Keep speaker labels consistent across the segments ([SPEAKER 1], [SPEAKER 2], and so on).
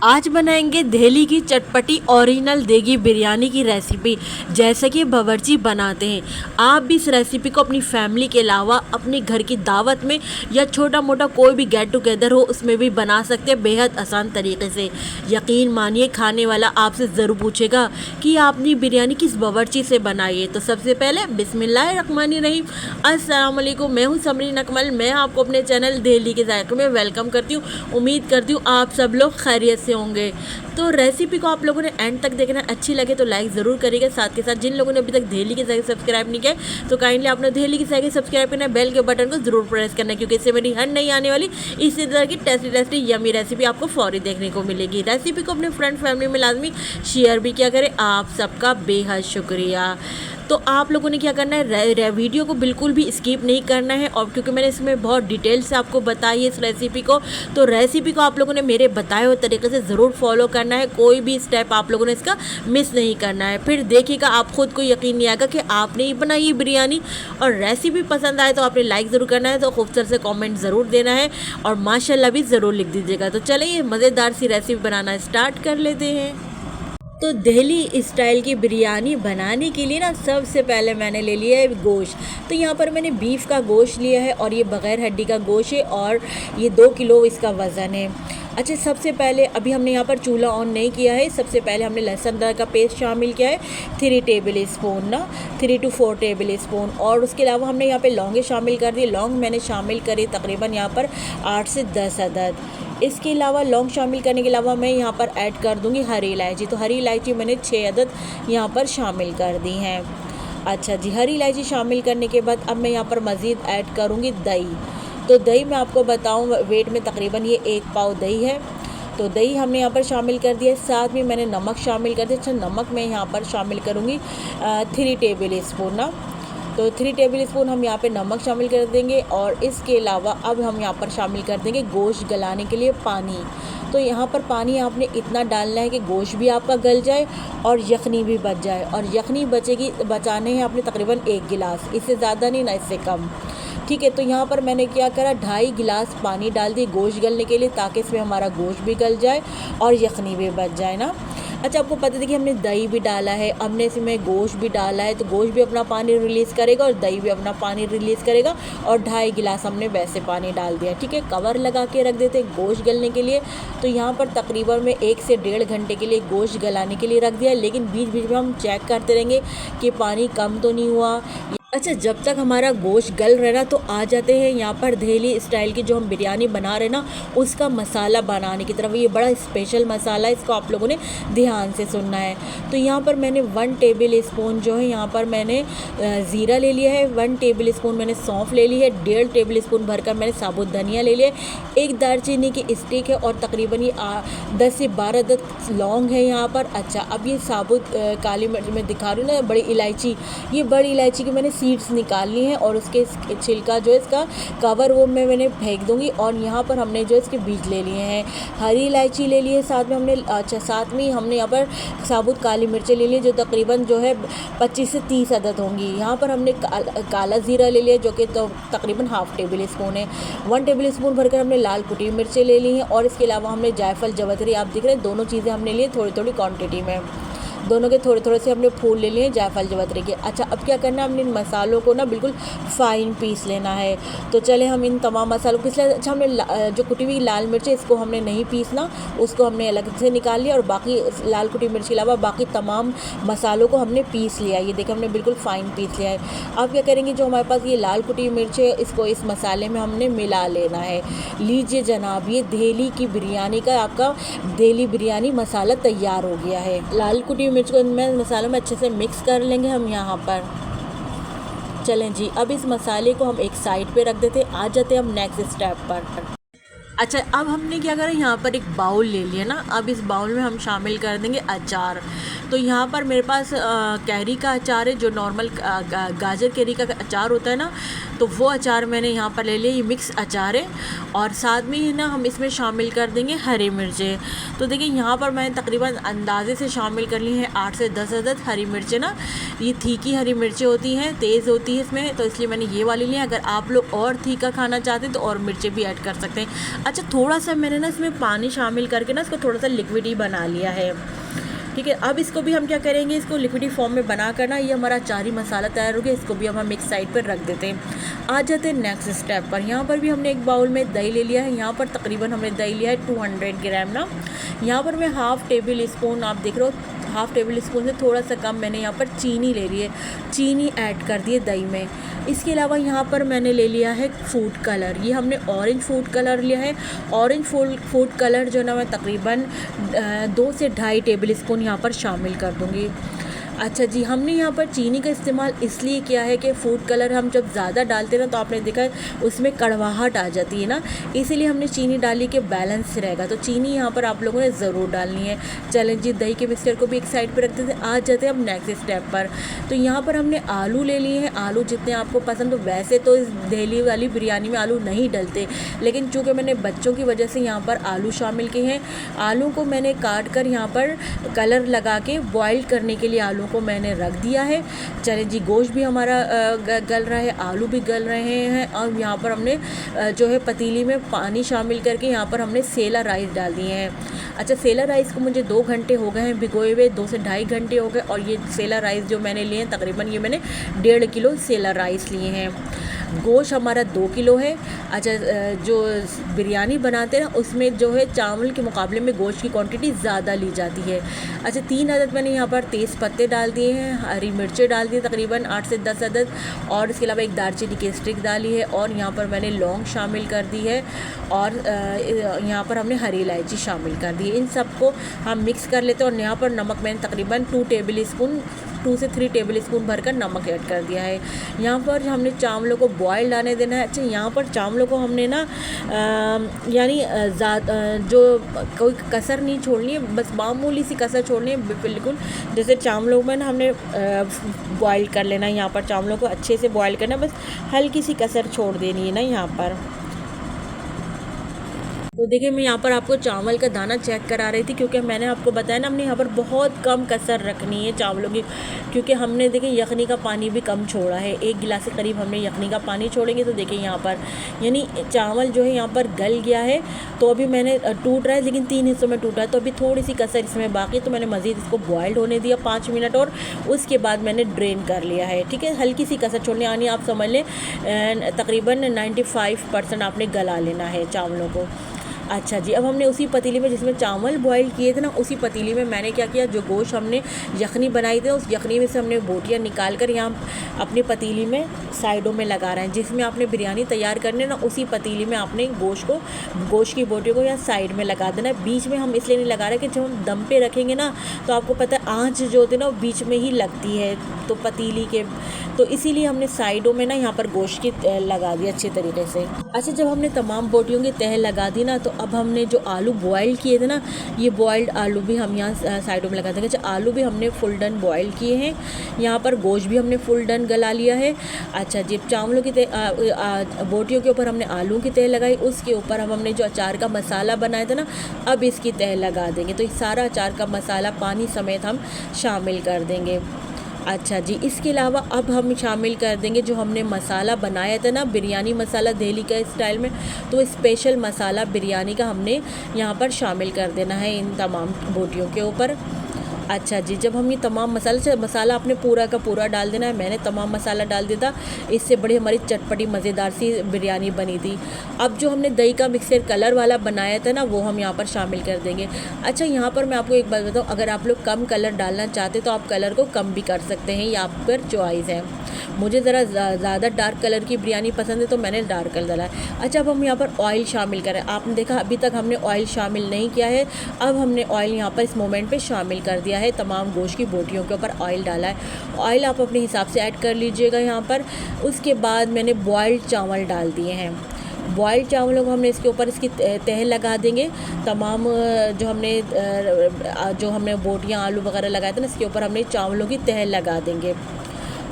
[SPEAKER 1] आज बनाएंगे दिल्ली की चटपटी ओरिजिनल देगी बिरयानी की रेसिपी जैसे कि बावर्ची बनाते हैं। आप भी इस रेसिपी को अपनी फैमिली के अलावा अपने घर की दावत में या छोटा मोटा कोई भी गेट टुगेदर हो उसमें भी बना सकते हैं बेहद आसान तरीके से। यकीन मानिए खाने वाला आपसे ज़रूर पूछेगा कि आपने बिरयानी किस बावर्ची से बनाई है। तो सबसे पहले बिस्मिल्लाहिर्रहमानिर्रहीम, अस्सलाम वालेकुम। मैं हूँ समरीन अकमल। मैं आपको अपने चैनल दिल्ली के जायके में वेलकम करती हूँ। उम्मीद करती हूँ आप सब लोग खैरियत से होंगे। तो रेसिपी को आप लोगों ने एंड तक देखना, अच्छी लगे तो लाइक ज़रूर करिएगा। साथ के साथ जिन लोगों ने अभी तक दिल्ली के जायके सब्सक्राइब नहीं किया तो काइंडली आपने दिल्ली के जायके सब्सक्राइब करना है, बेल के बटन को ज़रूर प्रेस करना है, क्योंकि इससे मेरी हर नई आने वाली इसी तरह की टेस्टी यमी रेसिपी आपको फौरी देखने को मिलेगी। रेसिपी को अपने फ्रेंड फैमिली में लाजमी शेयर भी किया करें। आप सबका बेहद शुक्रिया। तो आप लोगों ने क्या करना है, वीडियो को बिल्कुल भी स्किप नहीं करना है, और क्योंकि मैंने इसमें बहुत डिटेल से आपको बताई है इस रेसिपी को, तो रेसिपी को आप लोगों ने मेरे बताए हुए तरीके से ज़रूर फॉलो करना है। कोई भी स्टेप आप लोगों ने इसका मिस नहीं करना है। फिर देखिएगा आप खुद को यकीन नहीं आएगा कि आपने ही बनाई ये बिरयानी। और रेसिपी पसंद आए तो आपने लाइक ज़रूर करना है, तो खूबसूरत से कॉमेंट ज़रूर देना है, और माशाल्लाह भी ज़रूर लिख दीजिएगा। तो चलिए मज़ेदार सी रेसिपी बनाना स्टार्ट कर लेते हैं। तो दिल्ली स्टाइल की बिरयानी बनाने के लिए ना सबसे पहले मैंने ले लिया है गोश्त। तो यहाँ पर मैंने बीफ का गोश्त लिया है, और ये बग़ैर हड्डी का गोश्त है, और ये 2 किलो इसका वज़न है। अच्छा, सबसे पहले अभी हमने यहाँ पर चूल्हा ऑन नहीं किया है। सबसे पहले हमने लहसुन अदरक का पेस्ट शामिल किया है 3 टेबल स्पून ना, 3 to 4 टेबल स्पून। और उसके अलावा हमने यहाँ पे लौंगे शामिल कर दिए। लौंग मैंने शामिल करे तकरीबन यहाँ पर 8 से 10 अदद। इसके अलावा लौंग शामिल करने के अलावा मैं यहाँ पर ऐड कर दूँगी हरी इलायची। तो हरी इलायची मैंने 6 अदद यहाँ पर शामिल कर दी हैं। अच्छा जी, हरी इलायची शामिल करने के बाद अब मैं यहाँ पर मज़ीद ऐड करूँगी दही। तो दही मैं आपको बताऊँ वेट में तकरीबन ये 1 पाव दही है। तो दही हमने यहाँ पर शामिल कर दिया। साथ में मैंने नमक शामिल कर दिया। अच्छा, नमक मैं यहाँ पर शामिल करूँगी 3 टेबल स्पून ना। तो 3 टेबल स्पून हम यहाँ पे नमक शामिल कर देंगे। और इसके अलावा अब हम यहाँ पर शामिल कर देंगे गोश्त गलाने के लिए पानी। तो यहाँ पर पानी आपने इतना डालना है कि गोश्त भी आपका गल जाए और यखनी भी बच जाए। और यखनी बचाने हैं आपने तकरीबन 1 गिलास, इससे ज़्यादा नहीं ना इससे कम। ठीक है, तो यहाँ पर मैंने क्या करा, 2.5 गिलास पानी डाल दी गोश्त गलने के लिए, ताकि इसमें हमारा गोश्त भी गल जाए और यखनी भी बच जाए ना। अच्छा, आपको पता है कि हमने दही भी डाला है, हमने इसमें गोश्त भी डाला है, तो गोश्त भी अपना पानी रिलीज़ करेगा और दही भी अपना पानी रिलीज़ करेगा। और 2.5 गिलास हमने वैसे पानी डाल दिया। ठीक है, कवर लगा के रख देते गोश्त गलने के लिए। तो यहाँ पर तकरीबन में 1 से 1.5 घंटे के लिए गोश्त गलाने के लिए रख दिया। लेकिन बीच बीच में हम चेक करते रहेंगे कि पानी कम तो नहीं हुआ। अच्छा, जब तक हमारा गोश्त गल रहा ना, तो आ जाते हैं यहाँ पर दिल्ली स्टाइल की जो हम बिरयानी बना रहे ना उसका मसाला बनाने की तरफ। ये बड़ा स्पेशल मसाला है, इसको आप लोगों ने ध्यान से सुनना है। तो यहाँ पर मैंने 1 टेबल स्पून जो है यहाँ पर मैंने ज़ीरा ले लिया है, 1 टेबल स्पून मैंने सौंफ ले ली है, 1.5 टेबल स्पून भरकर मैंने साबुत धनिया ले लिया है, 1 दालचीनी की स्टिक है, और तकरीबन ये 10 से 12 अदद लौंग है यहाँ पर। अच्छा, अब ये साबुत काली मिर्च में दिखा रही हूँ ना, बड़ी इलायची, ये बड़ी इलायची की मैंने सीड्स निकाल ली हैं, और उसके छिलका जो है इसका कवर वो मैंने फेंक दूंगी। और यहाँ पर हमने जो इसके बीज ले लिए हैं। हरी इलायची ले लिए साथ में हमने। अच्छा, साथ में हमने यहाँ पर साबुत काली मिर्चें ले ली जो तकरीबन जो है 25 से 30 अदद होंगी। यहाँ पर हमने काला ज़ीरा ले लिया जो कि तो तकरीबन ½ टेबल स्पून है। 1 टेबल स्पून भरकर हमने लाल कुटी मिर्चें ले ली हैं। और इसके अलावा हमने जायफल जवतरी, आप दिख रहे हैं, दोनों चीज़ें हमने लिए थोड़ी थोड़ी क्वान्टिटी में, दोनों के थोड़े थोड़े से हमने फूल ले लिए जायफल जवतरी के। अच्छा, अब क्या करना है, हमने इन मसालों को ना बिल्कुल फ़ाइन पीस लेना है। तो चले हम इन तमाम मसालों को इसलिए, अच्छा, हमने जो कुटी हुई लाल मिर्च है इसको हमने नहीं पीसना, उसको हमने अलग से निकाल लिया, और बाकी लाल कुटी मिर्च के अलावा बाकी तमाम मसालों को हमने पीस लिया। ये देखिए हमने बिल्कुल फ़ाइन पीस लिया है। अब क्या करेंगे, जो हमारे पास ये लाल कुटी मिर्च है इसको इस मसाले में हमने मिला लेना है। लीजिए जनाब, ये दिल्ली की बिरयानी का आपका दिल्ली बिरयानी मसाला तैयार हो गया है। लाल कुटी मिर्च को इनमें मसालों में अच्छे से मिक्स कर लेंगे हम यहाँ पर। चलें जी, अब इस मसाले को हम एक साइड पे रख देते हैं। आ जाते हैं हम नेक्स्ट स्टेप पर। अच्छा, अब हमने क्या करा, यहाँ पर एक बाउल ले लिया ना। अब इस बाउल में हम शामिल कर देंगे अचार। तो यहाँ पर मेरे पास कैरी का अचार है, जो नॉर्मल गाजर कैरी का अचार होता है ना, तो वो अचार मैंने यहाँ पर ले लिया। ये मिक्स अचार है। और साथ में ही ना हम इसमें शामिल कर देंगे हरी मिर्चें। तो देखिए यहाँ पर मैंने तकरीबन अंदाजे से शामिल कर ली हैं 8 से 10 अदद हरी मिर्चें ना। ये तीखी हरी मिर्चें होती हैं, तेज़ होती है इसमें, तो इसलिए मैंने ये वाली ली है। अगर आप लोग और तीखा खाना चाहते हैं तो और मिर्चें भी ऐड कर सकते हैं। अच्छा, थोड़ा सा मैंने ना इसमें पानी शामिल करके ना इसको थोड़ा सा लिक्विड ही बना लिया है। ठीक है, अब इसको भी हम क्या करेंगे, इसको लिक्विडी फॉर्म में बना कर ना ये हमारा अचारी मसाला तैयार हो गया, इसको भी हम एक साइड पर रख देते हैं। आ जाते हैं नेक्स्ट स्टेप पर। यहाँ पर भी हमने एक बाउल में दही ले लिया है। यहाँ पर तकरीबन हमने दही लिया है 200 ग्राम ना। यहाँ पर मैं हाफ़ टेबल स्पून, आप देख रहे हो हाफ़ टेबल स्पून से थोड़ा सा कम मैंने यहाँ पर चीनी ले ली है, चीनी ऐड कर दी है दही में। इसके अलावा यहाँ पर मैंने ले लिया है फूड कलर, ये हमने ऑरेंज फूड कलर लिया है। ऑरेंज फूड कलर जो ना मैं तकरीबन 2 से 2.5 टेबल स्पून यहाँ पर शामिल कर दूँगी। अच्छा जी, हमने यहाँ पर चीनी का इस्तेमाल इसलिए किया है कि फूड कलर हम जब ज़्यादा डालते हैं ना तो आपने देखा है उसमें कड़वाहट आ जाती है ना, इसीलिए हमने चीनी डाली कि बैलेंस रहेगा। तो चीनी यहाँ पर आप लोगों ने ज़रूर डालनी है। चलें जी, दही के मिक्सचर को भी एक साइड पर रखते थे। आ जाते हैं अब नेक्स्ट स्टेप पर। तो यहाँ पर हमने आलू ले लिए हैं। आलू जितने आपको पसंद हो, वैसे तो इस दिल्ली वाली बिरयानी में आलू नहीं डलते, लेकिन चूँकि मैंने बच्चों की वजह से यहाँ पर आलू शामिल किए हैं। आलू को मैंने काट कर यहाँ पर कलर लगा के बॉयल करने के लिए आलू को मैंने रख दिया है। चले जी, गोश्त भी हमारा गल रहा है, आलू भी गल रहे हैं। और यहाँ पर हमने जो है पतीली में पानी शामिल करके यहाँ पर हमने सेला राइस डाल दिए हैं। अच्छा, सेला राइस को मुझे 2 घंटे हो गए हैं भिगोए हुए, 2 से 2.5 घंटे हो गए। और ये सेला राइस जो मैंने लिए हैं तकरीबन ये मैंने 1.5 किलो सेला राइस लिए हैं। गोश्त हमारा 2 किलो है। अच्छा, जो बिरयानी बनाते हैं ना उसमें जो है चावल के मुकाबले में गोश्त की क्वांटिटी ज़्यादा ली जाती है। अच्छा, 3 अदद मैंने यहाँ पर तेज़ पत्ते डाल दिए हैं, हरी मिर्चें डाल दी तकरीबन 8 से 10 अदद, और इसके अलावा एक दालचीनी की स्टिक डाली है, और यहाँ पर मैंने लौंग शामिल कर दी है, और यहाँ पर हमने हरी इलायची शामिल कर दी है। इन सबको हम मिक्स कर लेते हैं। और यहाँ पर नमक मैंने तकरीबन 2 से 3 टेबल स्पून भरकर नमक ऐड कर दिया है। यहाँ पर हमने चावलों को बॉयल आने देना है। अच्छा, यहाँ पर चावलों को हमने ना यानी जो कोई कसर नहीं छोड़नी है, बस मामूली सी कसर छोड़नी है, बिल्कुल जैसे चावलों में ना हमने बॉयल कर लेना है। यहाँ पर चावलों को अच्छे से बॉयल करना है, बस हल्की सी कसर छोड़ देनी है ना यहाँ पर। तो देखिए, मैं यहाँ पर आपको चावल का दाना चेक करा रही थी, क्योंकि मैंने आपको बताया ना हमने यहाँ पर बहुत कम कसर रखनी है चावलों की, क्योंकि हमने देखिए यखनी का पानी भी कम छोड़ा है। 1 गिलास के करीब हमने यखनी का पानी छोड़ेंगे। तो देखिए यहाँ पर यानी चावल जो है यहाँ पर गल गया है। तो अभी मैंने टूट रहा है, लेकिन 3 हिस्सों में टूटा है, तो अभी थोड़ी सी कसर इसमें बाकी, तो मैंने मज़ीद इसको बॉयल्ड होने दिया 5 मिनट, और उसके बाद मैंने ड्रेन कर लिया है। ठीक है, हल्की सी कसर छोड़नी आनी, आप समझ लें तकरीबन 95% आपने गला लेना है चावलों को। अच्छा जी, अब हमने उसी पतीली में जिसमें चावल बॉईल किए थे ना, उसी पतीली में मैंने क्या किया, जो गोश्त हमने यखनी बनाई थी उस यखनी में से हमने बोटियाँ निकाल कर यहाँ अपनी पतीली में साइडों में लगा रहे हैं। जिसमें आपने बिरयानी तैयार करनी है ना, उसी पतीली में आपने गोश्त की बोटियों को यहाँ साइड में लगा देना है। बीच में हम इसलिए नहीं लगा रहे कि जब हम दम पे रखेंगे ना, तो आपको पता है आँच जो होती है ना वो बीच में ही लगती है तो पतीली के, तो इसीलिए हमने साइडों में ना यहाँ पर गोश्त की लगा दी अच्छे तरीके से। अच्छा, जब हमने तमाम बोटियों की तह लगा दी ना, तो अब हमने जो आलू बॉयल किए थे ना, ये बॉयल्ड आलू भी हम यहाँ साइडों में लगा देंगे। अच्छा, आलू भी हमने फुल डन बॉयल किए हैं। यहाँ पर गोश्त भी हमने फुल डन गला लिया है। अच्छा जी, चावलों की बोटियों के ऊपर हमने आलू की तह लगाई, उसके ऊपर हमने जो अचार का मसाला बनाया था ना, अब इसकी तह लगा देंगे। तो ये सारा अचार का मसाला पानी समेत हम शामिल कर देंगे। अच्छा जी, इसके अलावा अब हम शामिल कर देंगे जो हमने मसाला बनाया था ना, बिरयानी मसाला दिल्ली का स्टाइल में, तो स्पेशल मसाला बिरयानी का हमने यहाँ पर शामिल कर देना है इन तमाम बोटियों के ऊपर। अच्छा जी, जब हम ये तमाम मसाला आपने पूरा का पूरा डाल देना है। मैंने तमाम मसाला डाल दिया था, इससे बड़ी हमारी चटपटी मज़ेदार सी बिरयानी बनी थी। अब जो हमने दही का मिक्सर कलर वाला बनाया था ना, वो हम यहाँ पर शामिल कर देंगे। अच्छा, यहाँ पर मैं आपको एक बात बताऊँ, अगर आप लोग कम कलर डालना चाहते तो आप कलर को कम भी कर सकते हैं, ये आप पर चॉइस है। मुझे ज़रा ज़्यादा डार्क कलर की बिरयानी पसंद है, तो मैंने डार्क कलर डाला है। अच्छा, अब हम यहाँ पर ऑयल शामिल करें। आपने देखा अभी तक हमने ऑयल शामिल नहीं किया है, अब हमने ऑयल यहाँ पर इस मोमेंट पे शामिल कर दिया है। तमाम गोश्त की बोटियों के ऊपर ऑयल डाला है। ऑयल आप अपने हिसाब से ऐड कर लीजिएगा यहाँ पर। उसके बाद मैंने बॉयल्ड चावल डाल दिए हैं। बॉयल्ड चावलों को हमने इसके ऊपर इसकी तह लगा देंगे। तमाम जो हमने बोटियाँ आलू वगैरह लगाए थे ना, इसके ऊपर हमने चावलों की तह लगा देंगे।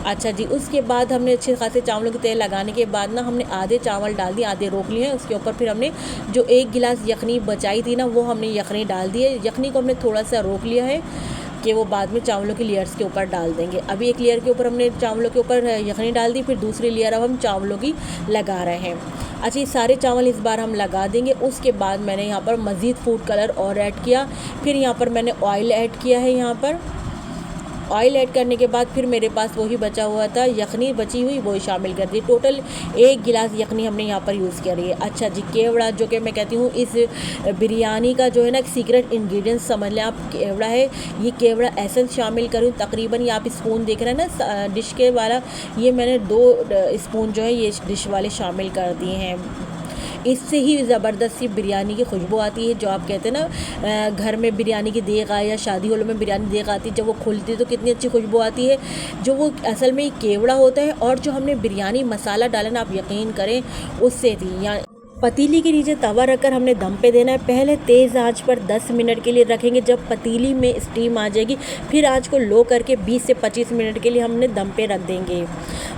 [SPEAKER 1] अच्छा जी, उसके बाद हमने अच्छे खासे चावलों की तह लगाने के बाद ना, हमने आधे चावल डाल दिए, आधे रोक लिए हैं। उसके ऊपर फिर हमने जो 1 गिलास यखनी बचाई थी ना, वो हमने यखनी डाल दी है। यखनी को हमने थोड़ा सा रोक लिया है कि वो बाद में चावलों की लेयर्स के ऊपर डाल देंगे। अभी एक लेयर के ऊपर हमने चावलों के ऊपर यखनी डाल दी, फिर दूसरी लेयर अब हम चावलों की लगा रहे हैं। अच्छा, ये सारे चावल इस बार हम लगा देंगे। उसके बाद मैंने यहाँ पर मज़ीद फूड कलर और ऐड किया। फिर यहाँ पर मैंने ऑयल ऐड किया है। यहाँ पर ऑयल ऐड करने के बाद फिर मेरे पास वही बचा हुआ था यखनी बची हुई, वही शामिल कर दी। टोटल 1 गिलास यखनी हमने यहाँ पर यूज़ करी है। अच्छा जी, केवड़ा जो कि मैं कहती हूँ इस बिरयानी का जो है ना सीक्रेट इंग्रेडिएंट्स समझ लें आप, केवड़ा है। ये केवड़ा एसेंस शामिल करूँ तकरीबन, ये आप स्पून देख रहे हैं ना डिश के वाला, ये मैंने 2 स्पून जो है ये डिश वाले शामिल कर दिए हैं। इससे ही ज़बरदस्त सी बिरयानी की खुशबू आती है। जो आप कहते हैं ना घर में बिरयानी की देग आए या शादी हॉलों में बिरयानी देग आती है, जब वो खुलती है तो कितनी अच्छी खुशबू आती है। जो वो असल में केवड़ा होता है और जो हमने बिरयानी मसाला डाला ना, आप यकीन करें उससे थी। या पतीली के नीचे तवा रखकर हमने दम पे देना है। पहले तेज़ आंच पर 10 मिनट के लिए रखेंगे। जब पतीली में स्टीम आ जाएगी फिर आंच को लो करके 20 से 25 मिनट के लिए हमने दम पे रख देंगे।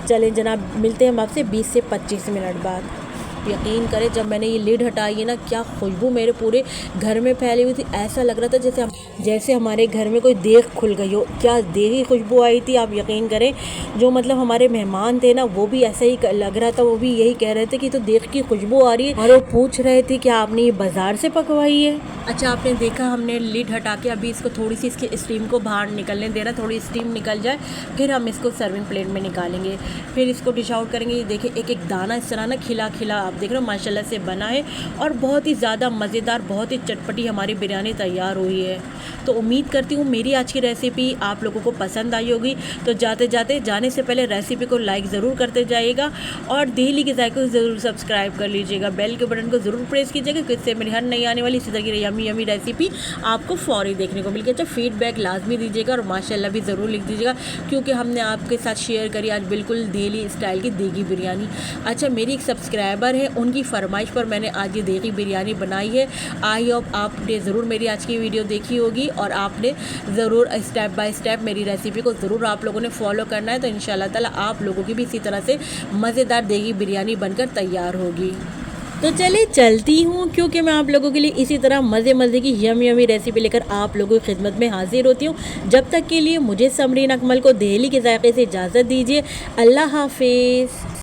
[SPEAKER 1] चलें जनाब, मिलते हैं हम आपसे 20 से 25 मिनट बाद। यकीन करें जब मैंने ये लिड हटाई है ना, क्या खुशबू मेरे पूरे घर में फैली हुई थी। ऐसा लग रहा था जैसे हमारे घर में कोई देग खुल गई हो। क्या देगी खुशबू आई थी, आप यकीन करें। जो मतलब हमारे मेहमान थे ना, वो भी ऐसा ही लग रहा था, वो भी यही कह रहे थे कि तो देग की खुशबू आ रही है। और वो पूछ रहे थे कि आपने ये बाज़ार से पकवाई है। अच्छा, आपने देखा हमने लिड हटा के अभी इसको थोड़ी सी इसके स्टीम को बाहर निकलने देना, थोड़ी स्टीम निकल जाए फिर हम इसको सर्विंग प्लेट में निकालेंगे। फिर इसको डिश आउट करेंगे। ये देखिए एक एक दाना इस तरह ना खिला खिला आप देख रहे हो माशाल्लाह से बना है और बहुत ही ज़्यादा मज़ेदार, बहुत ही चटपटी हमारी बिरयानी तैयार हुई है। तो उम्मीद करती हूँ मेरी आज की रेसिपी आप लोगों को पसंद आई होगी। तो जाने से पहले रेसिपी को लाइक ज़रूर करते जाइएगा और दिल्ली के जायके को ज़रूर सब्सक्राइब कर लीजिएगा। बेल के बटन को ज़रूर प्रेस कीजिएगा, क्योंकि इससे मेरी हर नई आने वाली इसी तरह की यमी रेसिपी आपको फौरी देखने को मिलेगी। अच्छा, फीडबैक लाजमी दीजिएगा और माशाल्लाह भी ज़रूर लिख दीजिएगा, क्योंकि हमने आपके साथ शेयर करी आज बिल्कुल दिल्ली स्टाइल की देगी बिरयानी। अच्छा, मेरी एक सब्सक्राइबर है, उनकी फरमाइश पर मैंने आज ये देगी बिरयानी बनाई है। आई होप आपने ज़रूर मेरी आज की वीडियो देखी होगी और आपने ज़रूर स्टेप बाय स्टेप मेरी रेसिपी को ज़रूर आप लोगों ने फॉलो करना है। तो इंशाल्लाह ताला आप लोगों की भी इसी तरह से मज़ेदार देगी बिरयानी बनकर तैयार होगी। तो चलिए चलती हूँ, क्योंकि मैं आप लोगों के लिए इसी तरह मज़े की यमी रेसिपी लेकर आप लोगों की खिदमत में हाजिर होती हूँ। जब तक के लिए मुझे समरीन अकमल को दिल्ली के जायके से इजाज़त दीजिए। अल्लाह हाफिज़।